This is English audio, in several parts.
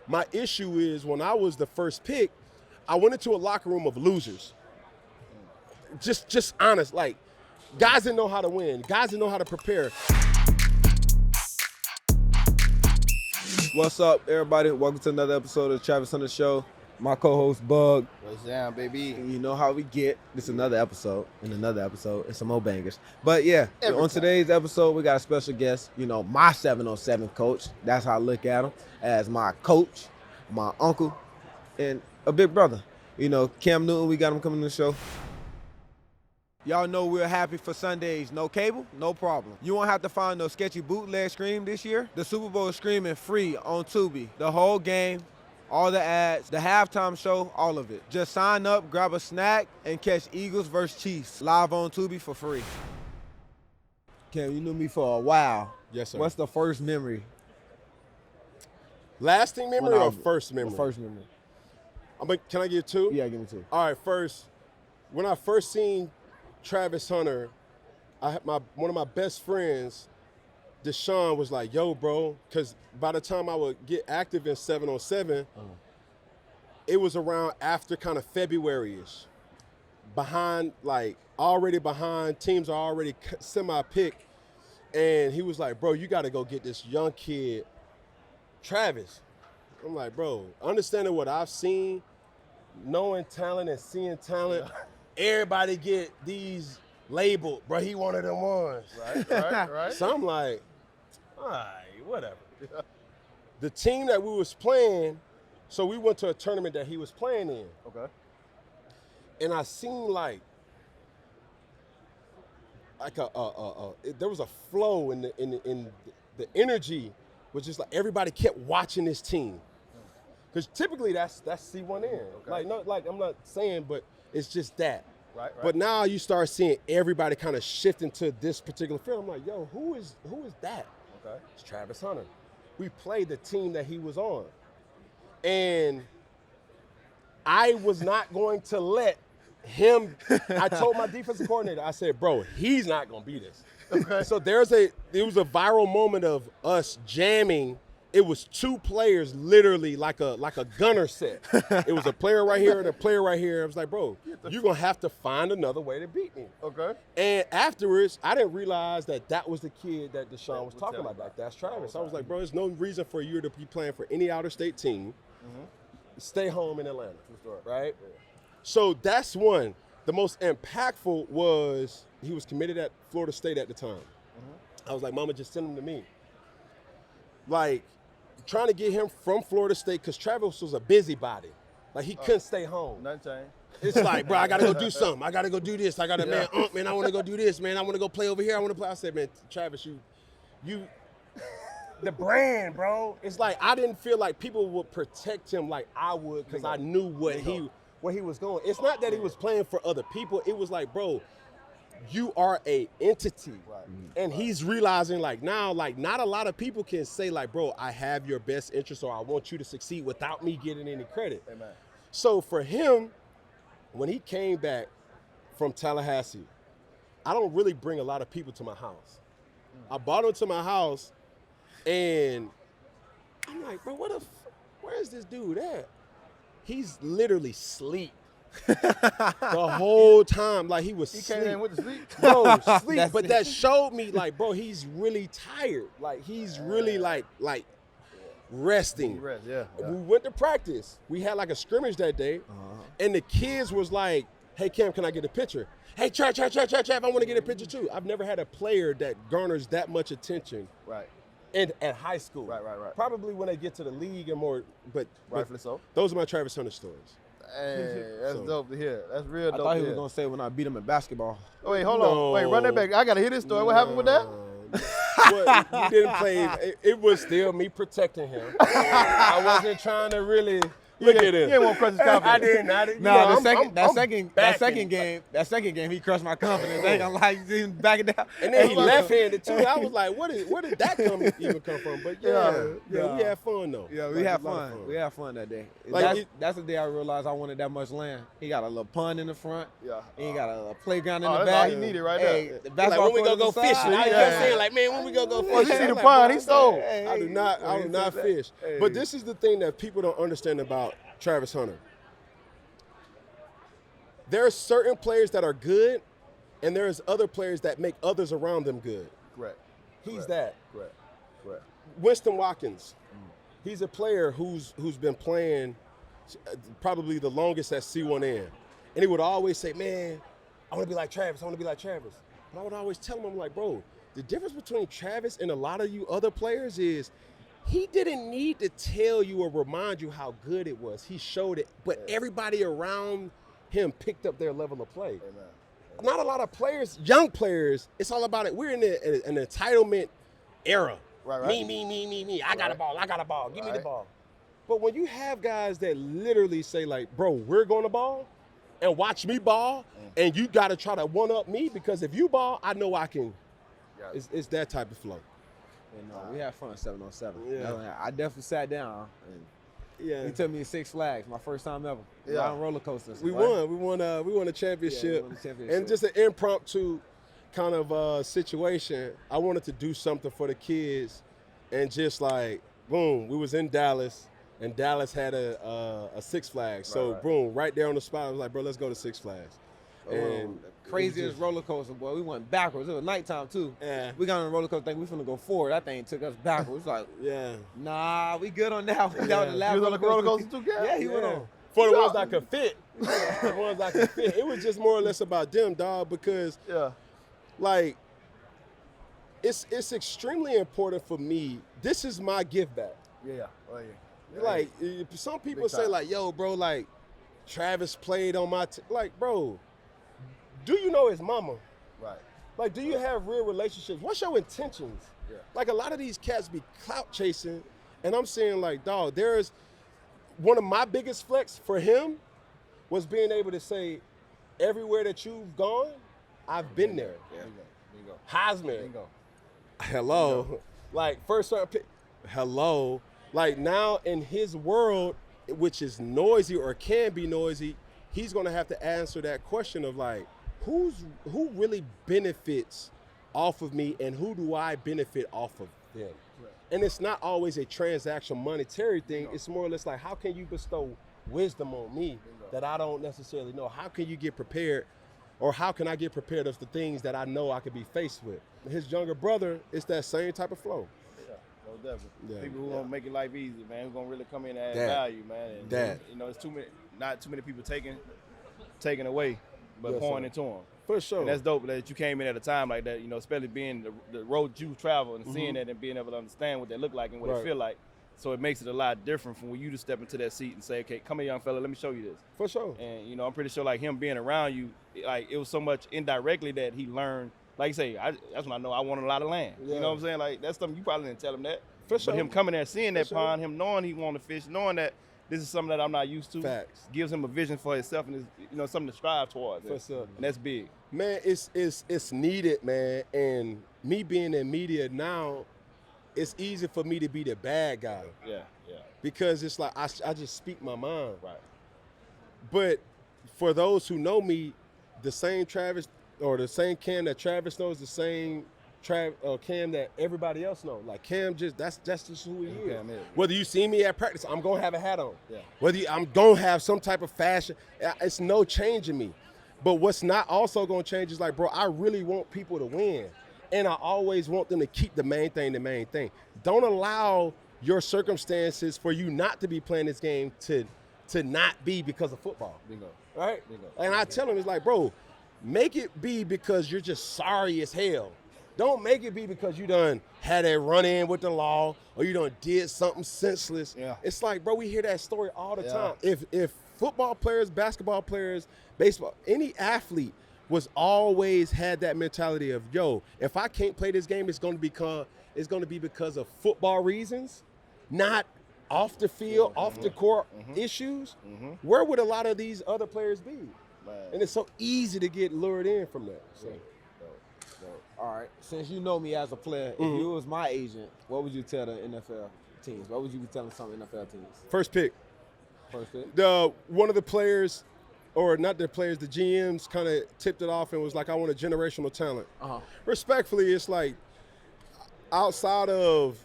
My issue is when I was the first pick, I went into a locker room of losers. Just honest, like guys didn't know how to win. Guys didn't know how to prepare. What's up, everybody? Welcome to another episode of the Travis on the Show. My co-host, Boog. What's down, baby? And you know how we get. This is another episode, and some more bangers. But yeah, on today's episode, we got a special guest. You know, my 707 coach. That's how I look at him, as my coach, my uncle, and a big brother. You know, Cam Newton, we got him coming to the show. Y'all know we're happy for Sundays. No cable, no problem. You won't have to find no sketchy bootleg stream this year. The Super Bowl is streaming free on Tubi. The whole game, all the ads, the halftime show, all of it. Just sign up, grab a snack, and catch Eagles vs. Chiefs live on Tubi for free. Cam, you knew me for a while. Yes, sir. What's the first memory? Lasting memory or first memory? First memory. Can I give two? Yeah, give me two. All right, first, when I first seen Travis Hunter, one of my best friends, Deshaun, was like, yo, bro, because by the time I would get active in 7-on-7, it was around after kind of February-ish. Already behind, teams are already semi-picked. And he was like, bro, you got to go get this young kid, Travis. I'm like, bro, understanding what I've seen, knowing talent and seeing talent, everybody get these labeled, bro, he one of them ones. Right. So I'm like, all right, whatever. The team that we was playing, so we went to a tournament that he was playing in. Okay. And I seen there was a flow in the energy was just like everybody kept watching this team. Because typically that's C1N. Okay. I'm not saying, but it's just that. Right. But now you start seeing everybody kind of shifting to this particular field. I'm like, yo, who is that? Okay. It's Travis Hunter. We played the team that he was on. And I was not going to let him, I told my defensive coordinator, I said, bro, he's not going to be this. Okay. So there was a viral moment of us jamming. It was two players literally like a gunner set. It was a player right here and a player right here. I was like, bro, you're going to have to find another way to beat me. Okay. And afterwards, I didn't realize that was the kid that Deshaun was talking about. Like, that's Travis. I was like, bro, there's no reason for you to be playing for any out-of-state team. Mm-hmm. Stay home in Atlanta. Right? Yeah. So that's one. The most impactful was he was committed at Florida State at the time. Mm-hmm. I was like, mama, just send him to me. Like, trying to get him from Florida State because Travis was a busybody. Like, he couldn't stay home. Nothing changed. It's like, bro, I got to go do something. I got to go do this. I got to, man, I want to go do this, man. I want to go play over here. I want to play. I said, man, Travis, you, the brand, bro. It's like I didn't feel like people would protect him like I would because I knew where he was going. It's not that he was playing for other people. It was like, bro, you are a entity. Right. And he's realizing not a lot of people can say like, bro, I have your best interest or I want you to succeed without me getting any credit. Amen. So for him, when he came back from Tallahassee, I don't really bring a lot of people to my house. I brought him to my house and I'm like, bro, where is this dude at? He's literally asleep. The whole time, like he was He came in with the sleep? Bro, sleep. But that showed me, like, bro, he's really tired. Like, he's really, like resting. Yeah. We went to practice. We had, like, a scrimmage that day, and the kids was like, hey, Cam, can I get a picture? Hey, Trav, I want to get a picture, too. I've never had a player that garners that much attention. Right. At high school. Right. Probably when they get to the league and more, but Rightfully so. Those are my Travis Hunter stories. Hey, that's dope to hear. That's real dope to hear. I thought he was going to say when I beat him in basketball. Oh, wait, hold on. Wait, run that back. I got to hear this story. What happened with that? You didn't play. It was still me protecting him. I wasn't trying to really, Look at him. You ain't want to crush his confidence. I didn't. No, I'm that backing. second game, he crushed my confidence. I ain't gonna lie, you see him back it down. And then he left-handed too. I was like, where did that even come from? But yeah, we had fun though. Yeah, we Like, had a lot of fun. We had fun that day. Like, That's the day I realized I wanted that much land. He got a little pond in the front. Yeah. He got a playground in the That's back. all he needed right Hey, there. the like basketball when we court go on the fishing, side. I kept saying like, man, when we go Well, you fishing. see I'm the like, pond, bro, he sold. I do not fish. Hey. But this is the thing that people don't understand about Travis Hunter. There are certain players that are good, and there's other players that make others around them good. Correct. He's that. Correct. Winston Watkins. He's a player who's been playing probably the longest at C1N. And he would always say, man, I want to be like Travis. But I would always tell him, I'm like, bro, the difference between Travis and a lot of you other players is he didn't need to tell you or remind you how good it was. He showed it. But everybody around him picked up their level of play. Amen. Not a lot of players, young players, it's all about it. We're in an entitlement era. Right. Me. I got a ball. Give me the Right. ball. But when you have guys that literally say like, bro, we're going to ball and watch me ball, and you got to try to one-up me because if you ball, I know I can. Yeah. It's that type of flow. We had fun 7-on-7. Yeah. I definitely sat down. And Yeah. he took me to Six Flags, my first time ever. Yeah. Riding roller coasters. We right? won a championship. Yeah, we won the championship. And just an impromptu kind of situation. I wanted to do something for the kids, and just like boom, we was in Dallas, and Dallas had a Six Flags. So boom, right there on the spot, I was like, bro, let's go to Six Flags. And the craziest roller coaster, boy. We went backwards. It was nighttime too. Yeah. We got on the roller coaster thing. We finna go forward. That thing took us backwards. Like, Yeah. nah, we good on that one. That was the last You was on the roller coaster too, Cal? Yeah, he went on. For the ones that could fit. The ones that could fit. It was just more or less about them, dog, because like it's extremely important for me. This is my give back. Yeah. Like some people Big say time. like, yo, bro, like Travis played on my like, bro, do you know his mama? Right. Like, do you have real relationships? What's your intentions? Yeah. Like a lot of these cats be clout chasing, and I'm saying like, dog, there's one of my biggest flex for him was being able to say, everywhere that you've gone, I've been there. Bingo. Heisman. Bingo. Hello. Like first round pick. Hello. Like now in his world, which is noisy or can be noisy, he's gonna have to answer that question of like, who really benefits off of me and who do I benefit off of them? Right. And it's not always a transaction monetary thing. It's more or less like, how can you bestow wisdom on me that I don't necessarily know? How can you get prepared, or how can I get prepared of the things that I know I could be faced with? His younger brother, it's that same type of flow. Yeah, no, definitely. Yeah. People who gonna make your life easy, man. Who gonna really come in and add That. value, man. And That. you know, it's not too many people taking away, but Yes, pouring sir. into them. For sure. And that's dope that you came in at a time like that, you know, especially being the road you travel and seeing that and being able to understand what they look like and what Right. they feel like. So it makes it a lot different from when you just step into that seat and say, okay, come here, young fella, let me show you this. For sure. And, you know, I'm pretty sure like him being around you, like it was so much indirectly that he learned. Like you say, that's when I know I wanted a lot of land. Yeah. You know what I'm saying? Like that's something you probably didn't tell him that. For sure. But him coming there, seeing that sure. pond, him knowing he wanted to fish, knowing that this is something that I'm not used to, Facts. gives him a vision for himself and something to strive towards. For sure. And that's big. Man, it's needed, man. And me being in media now, it's easy for me to be the bad guy Yeah. because it's like I just speak my mind. Right. But for those who know me, the same Travis or the same Cam that Travis knows, the same Cam that everybody else knows. Like Cam, that's just who he is. Cam is. Whether you see me at practice, I'm gonna have a hat on. Yeah. I'm gonna have some type of fashion. It's no change in me. But what's not also gonna change is like, bro, I really want people to win. And I always want them to keep the main thing the main thing. Don't allow your circumstances for you not to be playing this game to not be because of football. Bingo. Right? Bingo. And I tell them, it's like, bro, make it be because you're just sorry as hell. Don't make it be because you done had a run-in with the law or you done did something senseless. Yeah. It's like, bro, we hear that story all the Yeah. time. If football players, basketball players, baseball, any athlete was always had that mentality of, yo, if I can't play this game, it's going to be because of football reasons, not off the field, off the court issues, where would a lot of these other players be? Man. And it's so easy to get lured in from that. So. All right. Since you know me as a player, if you was my agent, what would you tell the NFL teams? What would you be telling some NFL teams? First pick. First pick? One of the players, or not the players, the GMs kind of tipped it off and was like, I want a generational talent. Respectfully, it's like outside of,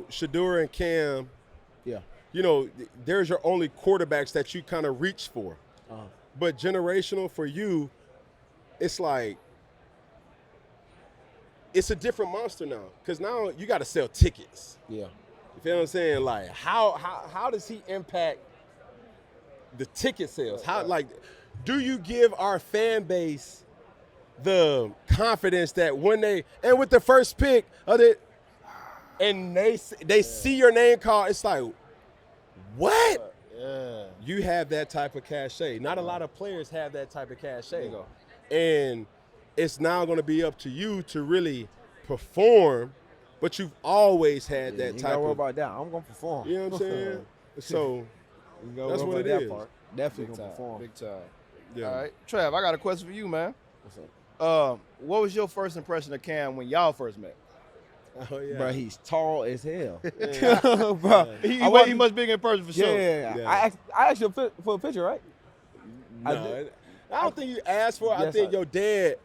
Shador and Cam, there's your only quarterbacks that you kind of reach for. But generational for you, it's like, it's a different monster now, because now you got to sell tickets. Yeah. You feel what I'm saying? Like, how does he impact the ticket sales? Do you give our fan base the confidence that when and with the first pick of it, and they see your name called, it's like, what? Yeah. You have that type of cachet. Not a lot of players have that type of cachet. And it's now going to be up to you to really perform, but you've always had that type of. You got to worry about that. I'm going to perform. You know what I'm saying? So that's what it is. Part. Definitely going to perform. Big time. Yeah. All right. Trav, I got a question for you, man. What's up? What was your first impression of Cam when y'all first met? Oh, yeah. Bro, he's tall as hell. Bro, he must be in person for sure. Yeah. I asked you for a picture, right? No, I don't think you asked for it. I think your dad,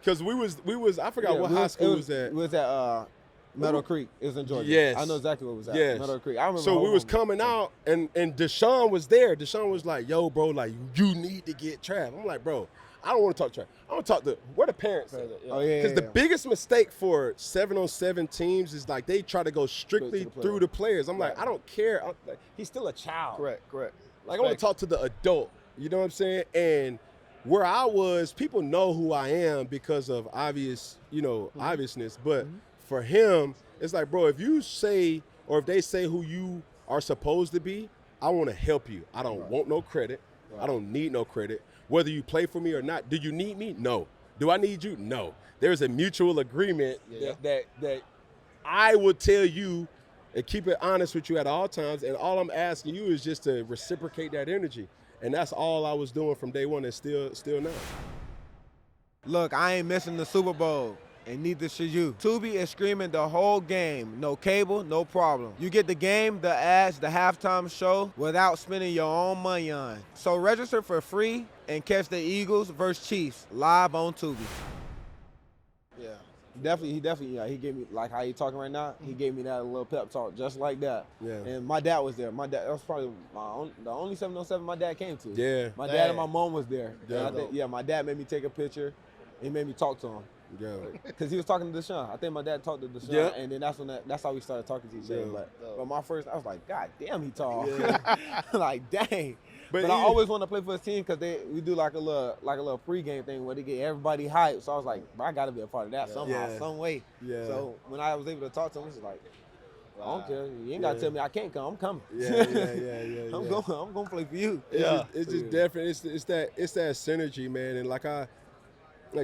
because we was I forgot what high school was at. It was at Meadow Creek. It was in Georgia. Yes. I know exactly what it was at. Yes. Meadow Creek. I remember. So we was coming out, and Deshaun was there. Deshaun was like, yo, bro, like, you need to get Trav. I'm like, bro, I don't want to talk to Trav. I want to talk to where the parents at. Oh, yeah. Because the biggest mistake for 7-on-7 teams is like they try to go strictly through the players. I'm like, I don't care. He's still a child. Correct. Like, I want to talk to the adult. You know what I'm saying? And where I was, people know who I am because of obviousness. But for him, it's like, bro, if you say, or if they say who you are supposed to be, I want to help you. I don't want no credit. I don't need no credit. Whether you play for me or not, do you need me? No. Do I need you? No. There's a mutual agreement that I would tell you and keep it honest with you at all times. And all I'm asking you is just to reciprocate that energy. And that's all I was doing from day one and still now. Look, I ain't missing the Super Bowl, and neither should you. Tubi is streaming the whole game. No cable, no problem. You get the game, the ads, the halftime show without spending your own money on. So register for free and catch the Eagles versus Chiefs live on Tubi. Yeah. He definitely, he gave me, like how he talking right now, he gave me that little pep talk just like that. Yeah. And my dad was there. My dad, that was probably the only 707 my dad came to. Yeah. My dad and my mom was there. Yeah. My dad made me take a picture. He made me talk to him. Yeah. Because he was talking to Deshaun. I think my dad talked to Deshaun, and then that's how we started talking to each other. But my first, I was like, God damn, he tall. Yeah. Like, dang. But I always want to play for his team because we do like a little pregame thing where they get everybody hyped. So I was like, bro, I got to be a part of that somehow, some way. Yeah. So when I was able to talk to him, it was like, I don't care. You ain't got to tell me I can't come. I'm coming. Yeah. I'm going to play for you. It's just different. It's that synergy, man. And like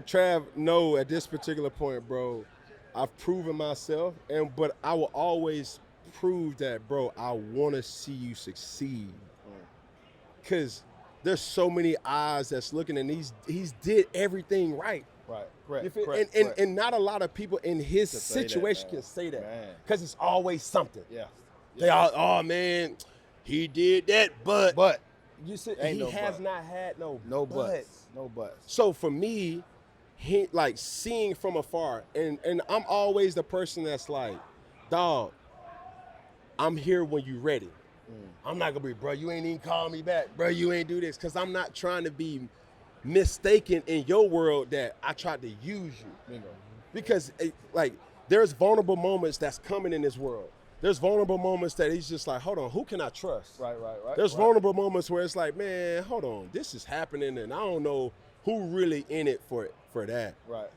Trav know at this particular point, bro, I've proven myself, but I will always prove that, bro, I want to see you succeed. Because there's so many eyes that's looking, and he's did everything right. Right, correct. And not a lot of people in his situation can say that. Because it's always something. Yeah. They all, oh, man, he did that, but you said he has not had no buts. No buts. So for me, like seeing from afar, and I'm always the person that's like, dog, I'm here when you ready. I'm not gonna be, bro, you ain't even call me back, bro, you ain't do this, because I'm not trying to be mistaken in your world that I tried to use you. Because there's vulnerable moments that's coming in this world. There's vulnerable moments that he's just like, hold on, who can I trust? Right. There's vulnerable moments where it's like, man, hold on, this is happening, and I don't know who really in it for that. Right.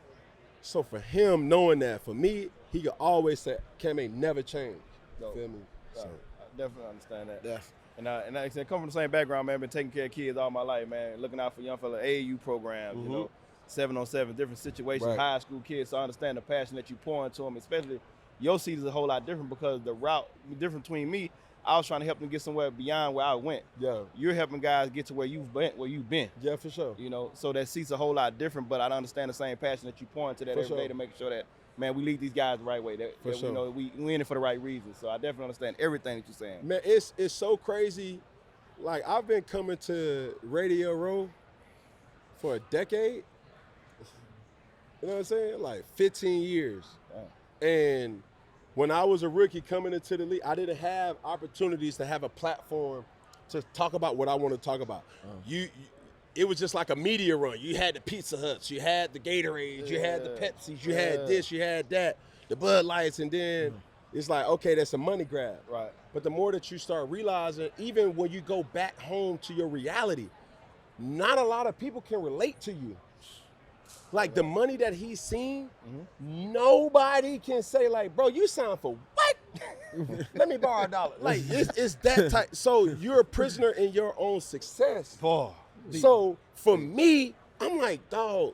So for him knowing that, for me, he could always say, Cam ain't never changed. You feel me? So. I definitely understand that. Yeah. And like I said, come from the same background, man. Been taking care of kids all my life, man. Looking out for young fella AAU programs, 7-on-7, different situations, high school kids. So I understand the passion that you pour into them, especially your seed is a whole lot different because the route different between me. I was trying to help them get somewhere beyond where I went. Yeah. You're helping guys get to where you've been. Yeah, for sure. You know, so that seat's a whole lot different, but I understand the same passion that you pour into that every day to make sure that, man, we lead these guys the right way. That sure. You know, we in it for the right reasons. So I definitely understand everything that you're saying. Man, it's so crazy. Like, I've been coming to Radio Row for a decade. You know what I'm saying? Like 15 years. Wow. And when I was a rookie coming into the league, I didn't have opportunities to have a platform to talk about what I want to talk about. It was just like a media run. You had the Pizza Huts, you had the Gatorades, you had the Pepsis, you had this, you had that, the Bud Lights, and then it's like, okay, that's a money grab. Right. But the more that you start realizing, even when you go back home to your reality, not a lot of people can relate to you. Like the money that he's seen, nobody can say like, bro, you sound for what? Let me borrow $1. Like it's that type. So you're a prisoner in your own success. So for me, I'm like, dog,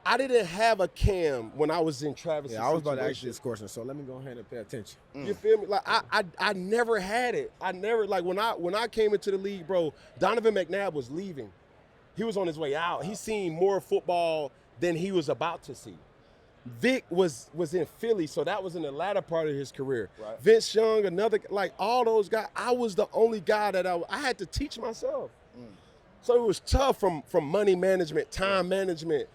I didn't have a Cam when I was in Travis. Yeah, I was about to ask you this question, so let me go ahead and pay attention. You feel me? Like I never had it. I never, like when I came into the league, bro, Donovan McNabb was leaving. He was on his way out. He seen more football than he was about to see. Vic was in Philly, so that was in the latter part of his career. Right. Vince Young, another, like all those guys, I was the only guy that I had to teach myself. So it was tough from money management, time management,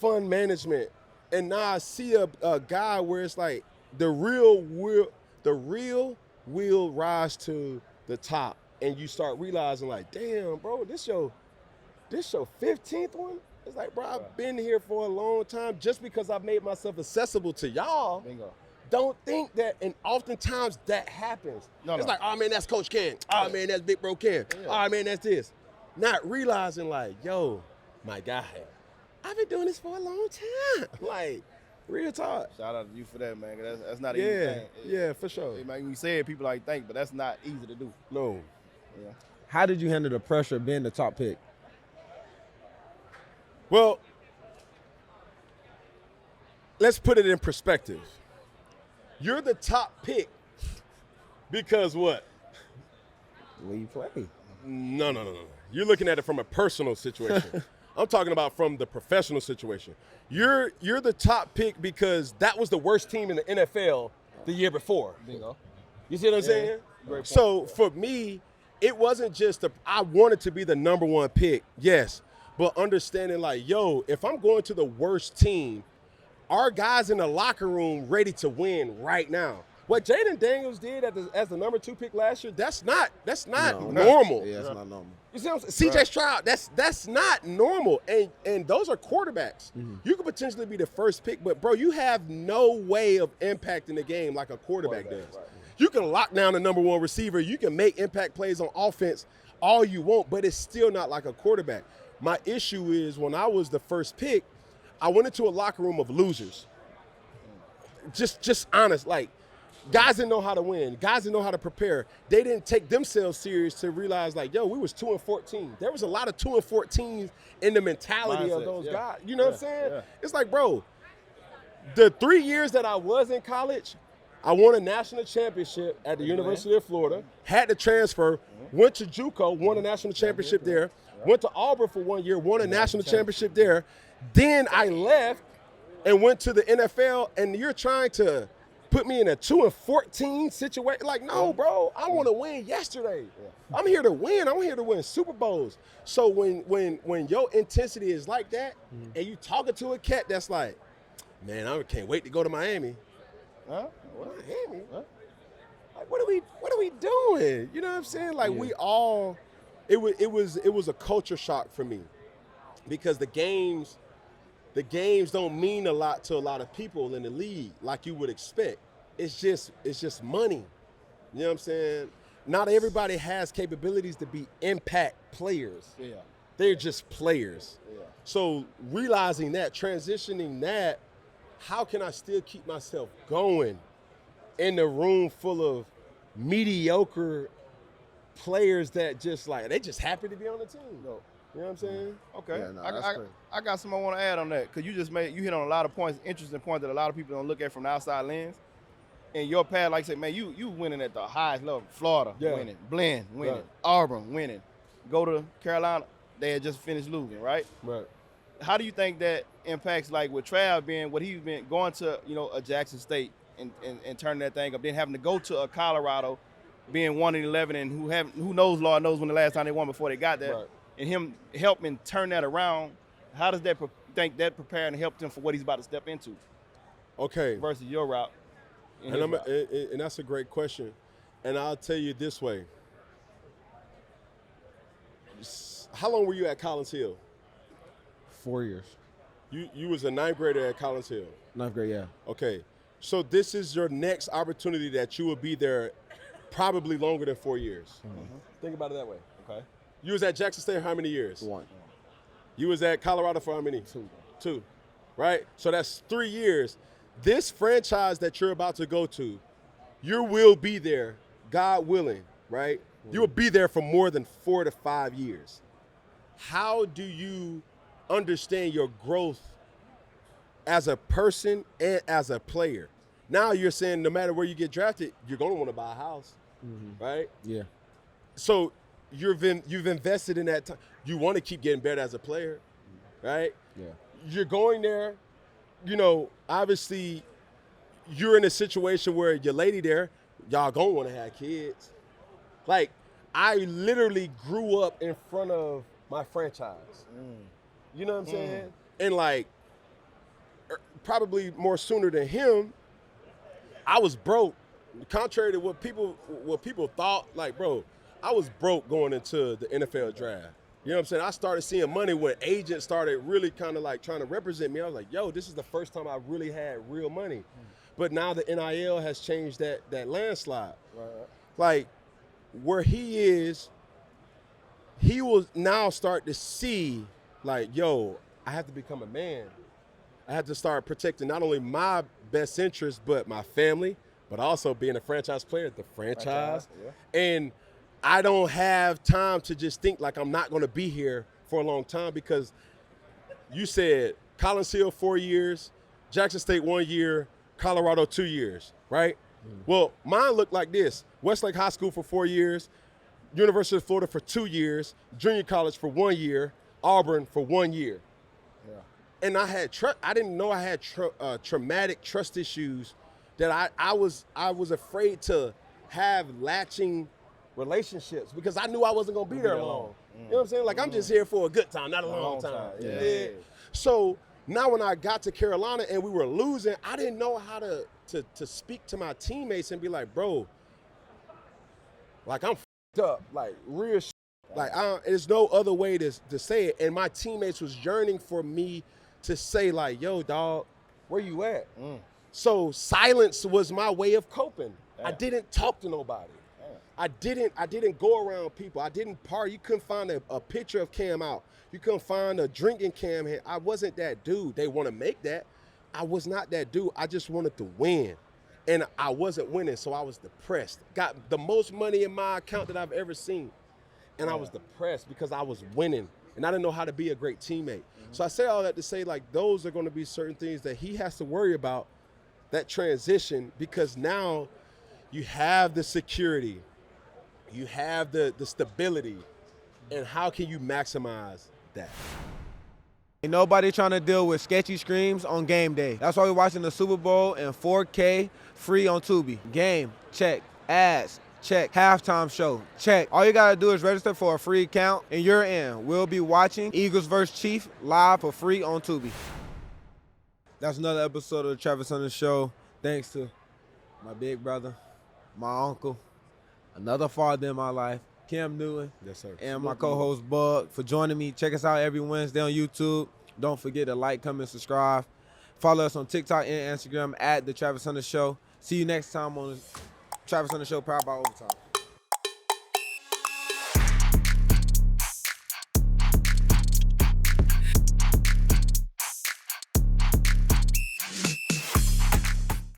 fund management. And now I see a guy where it's like the real will rise to the top. And you start realizing like, damn, bro, this your 15th one? It's like, bro, I've been here for a long time. Just because I've made myself accessible to y'all, Bingo. don't think that, and oftentimes that happens. It's like, oh man, that's Coach Ken. Oh man, that's Big Bro Ken. Oh man, that's this. Not realizing like, yo, my guy, I've been doing this for a long time. Like, real talk. Shout out to you for that, man. 'Cause that's not an easy thing. Yeah, for sure. Man, when you say it, people like think, but that's not easy to do. No. Yeah. How did you handle the pressure of being the top pick? Well, let's put it in perspective. You're the top pick because what? Where you play? No. You're looking at it from a personal situation. I'm talking about from the professional situation. You're the top pick because that was the worst team in the NFL the year before. Bingo. You see what I'm saying? So for me, it wasn't just I wanted to be the number one pick, yes, but understanding like, yo, if I'm going to the worst team, our guys in the locker room ready to win right now. What Jaden Daniels did as the number 2 pick last year, that's not normal. Yeah, it's not normal. You see what I'm saying? CJ Stroud, that's not normal. And those are quarterbacks. You could potentially be the first pick, but bro, you have no way of impacting the game like a quarterback does. Right. You can lock down the number 1 receiver. You can make impact plays on offense all you want, but it's still not like a quarterback. My issue is when I was the first pick, I went into a locker room of losers. Just honest, like guys didn't know how to win. Guys didn't know how to prepare. They didn't take themselves serious to realize like, yo, we was 2-14. There was a lot of 2-14s in the mentality of those guys. You know what I'm saying? Yeah. It's like, bro, the 3 years that I was in college, I won a national championship at the University of Florida, had to transfer, went to JUCO, won a national championship there, went to Auburn for 1 year, won a national championship there. Then I left and went to the NFL, and you're trying to put me in a 2-14 situation. Like, no, bro, I want to win yesterday. I'm here to win. I'm here to win Super Bowls. So when your intensity is like that, and you talking to a cat that's like, man, I can't wait to go to Miami. Huh? Miami? Like, what are we doing? You know what I'm saying? Like we all, it was a culture shock for me because the games don't mean a lot to a lot of people in the league like you would expect. It's just money. You know what I'm saying? Not everybody has capabilities to be impact players. Yeah. They're just players. Yeah. So realizing that, transitioning that, how can I still keep myself going in a room full of mediocre players that just like, they just happy to be on the team. No. You know what I'm saying? Okay. Yeah, no, that's great. I got something I want to add on that because you hit on a lot of points, interesting points that a lot of people don't look at from the outside lens. in your path, like I said, man, you winning at the highest level. Florida, winning. Blinn, winning. Right. Auburn, winning. Go to Carolina, they had just finished losing, right? Right. How do you think that impacts, like with Trav being what he's been going to, a Jackson State and turning that thing up, then having to go to a Colorado, being 1-11, and who knows, Lord knows when the last time they won before they got there, Right. and him helping turn that around. How does that think that prepared and helped him for what he's about to step into? Okay. Versus your route. And that's a great question. And I'll tell you this way. How long were you at Collins Hill? 4 years. You was a 9th grader at Collins Hill. 9th grade, yeah. Okay. So this is your next opportunity that you will be there probably longer than 4 years. Mm-hmm. Think about it that way. Okay. You was at Jackson State how many years? 1. You was at Colorado for how many? 2. 2. Right? So that's 3 years. This franchise that you're about to go to, you will be there, God willing, right? You will be there for more than 4 to 5 years. How do you understand your growth as a person and as a player? Now you're saying no matter where you get drafted, you're going to want to buy a house, right? Yeah. So you've invested in that time. You want to keep getting better as a player, right? Yeah. You're going there, obviously you're in a situation where your lady there, y'all gonna want to have kids. Like, I literally grew up in front of my franchise. You know what I'm saying? And like, probably more sooner than him, I was broke. Contrary to what people thought, like, bro, I was broke going into the NFL draft. You know what I'm saying? I started seeing money when agents started really kind of like trying to represent me. I was like, yo, this is the first time I really had real money. But now the NIL has changed that landslide. Right. Like, where he is, he will now start to see, like, yo, I have to become a man. I have to start protecting not only my best interest, but my family, but also being a franchise player, the franchise. Yeah. And I don't have time to just think like I'm not going to be here for a long time, because you said Collins Hill 4 years, Jackson State 1 year, Colorado 2 years, right? Well, mine looked like this. Westlake High School for 4 years, University of Florida for 2 years, junior college for 1 year, Auburn for 1 year. Yeah. And I didn't know I had traumatic trust issues that I was afraid to have latching relationships, because I knew I wasn't gonna be there long. You know what I'm saying? Like, I'm just here for a good time, not a long time. Yeah. So now when I got to Carolina and we were losing, I didn't know how to speak to my teammates and be like, bro, like, I'm f***ed up, like, real shit. Like, there's no other way to say it. And my teammates was yearning for me to say, like, yo, dog, where you at? So silence was my way of coping. I didn't talk to nobody. I didn't go around people. I didn't party. You couldn't find a picture of Cam out. You couldn't find a drinking Cam here. I wasn't that dude. They want to make that. I was not that dude. I just wanted to win. And I wasn't winning, so I was depressed. Got the most money in my account that I've ever seen. And I was depressed because I was winning. And I didn't know how to be a great teammate. So I say all that to say, like, those are going to be certain things that he has to worry about, that transition, because now you have the security. You have the stability, and how can you maximize that? Ain't nobody trying to deal with sketchy screams on game day. That's why we're watching the Super Bowl in 4K, free on Tubi. Game, check. Ads, check. Halftime show, check. All you gotta do is register for a free account, and you're in. We'll be watching Eagles vs. Chiefs live for free on Tubi. That's another episode of the Travis Hunter Show. Thanks to my big brother, my uncle, another father in my life, Cam Newton, Yes, sir. and my co-host Boog, for joining me. Check us out every Wednesday on YouTube. Don't forget to like, comment, subscribe. Follow us on TikTok and Instagram at The Travis Hunter Show. See you next time on The Travis Hunter Show, powered by Overtime.